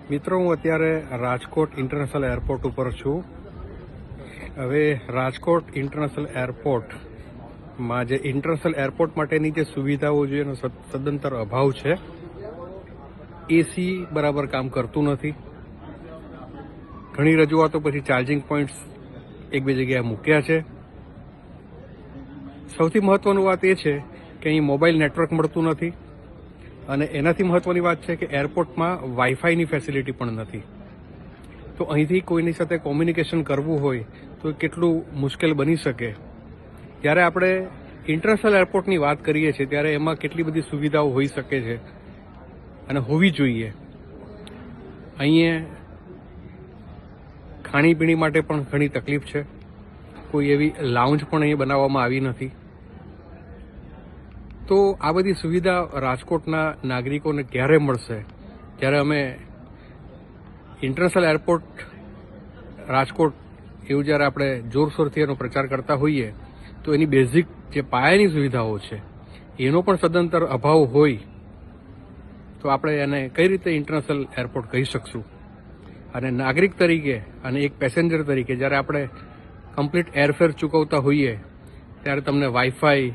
મિત્રો, હું અત્યારે રાજકોટ ઇન્ટરનેશનલ એરપોર્ટ ઉપર છું. હવે રાજકોટ ઇન્ટરનેશનલ એરપોર્ટમાં જે ઇન્ટરનેશનલ એરપોર્ટ માટેની જે સુવિધાઓ જોઈએ એનો સદંતર અભાવ છે. એસી બરાબર કામ કરતું નથી. ઘણી રજૂઆતો પછી ચાર્જિંગ પોઈન્ટ્સ એક બે જગ્યાએ મૂક્યા છે. સૌથી મહત્વની વાત એ છે કે અહીં મોબાઈલ નેટવર્ક મળતું નથી અને એનાથી મહત્વની વાત છે કે એરપોર્ટમાં વાઈફાઈની ફેસિલિટી પણ નથી. તો અહીંથી કોઈની સાથે કોમ્યુનિકેશન કરવું હોય તો કેટલું મુશ્કેલ બની શકે. જ્યારે આપણે ઇન્ટરનેશનલ એરપોર્ટની વાત કરીએ છીએ ત્યારે એમાં કેટલી બધી સુવિધાઓ હોઈ શકે છે અને હોવી જોઈએ. અહીંયા ખાણીપીણી માટે પણ ઘણી તકલીફ છે. કોઈ એવી લાઉન્જ પણ અહીં બનાવવામાં આવી નથી. તો આ બધી સુવિધા રાજકોટના નાગરિકોને ક્યારે મળશે? જ્યારે અમે ઇન્ટરનેશનલ એરપોર્ટ રાજકોટ એવું જ્યારે આપણે જોરશોરથી એનો પ્રચાર કરતા હોઈએ તો એની બેઝિક જે પાયાની સુવિધાઓ છે એનો પણ સદંતર અભાવ હોય તો આપણે એને કઈ રીતે ઇન્ટરનેશનલ એરપોર્ટ કહી શકશું? અને નાગરિક તરીકે અને એક પેસેન્જર તરીકે જ્યારે આપણે કમ્પ્લીટ એરફેર ચૂકવતા હોઈએ ત્યારે તમને વાઈફાઈ,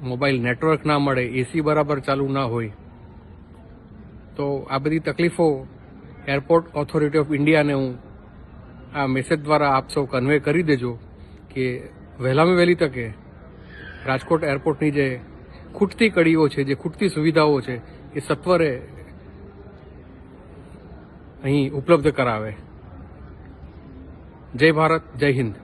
મોબાઈલ નેટવર્ક ના મળે, એસી બરાબર ચાલુ ના હોય, તો આ બધી તકલીફો એરપોર્ટ ઓથોરિટી ઓફ ઇન્ડિયાને હું આ મેસેજ દ્વારા આપ સૌ કન્વે કરી દેજો કે વહેલામાં વહેલી તકે રાજકોટ એરપોર્ટની જે ખૂટતી કડીઓ છે, જે ખૂટતી સુવિધાઓ છે એ સત્વરે અહીં ઉપલબ્ધ કરાવે. જય ભારત, જય હિન્દ.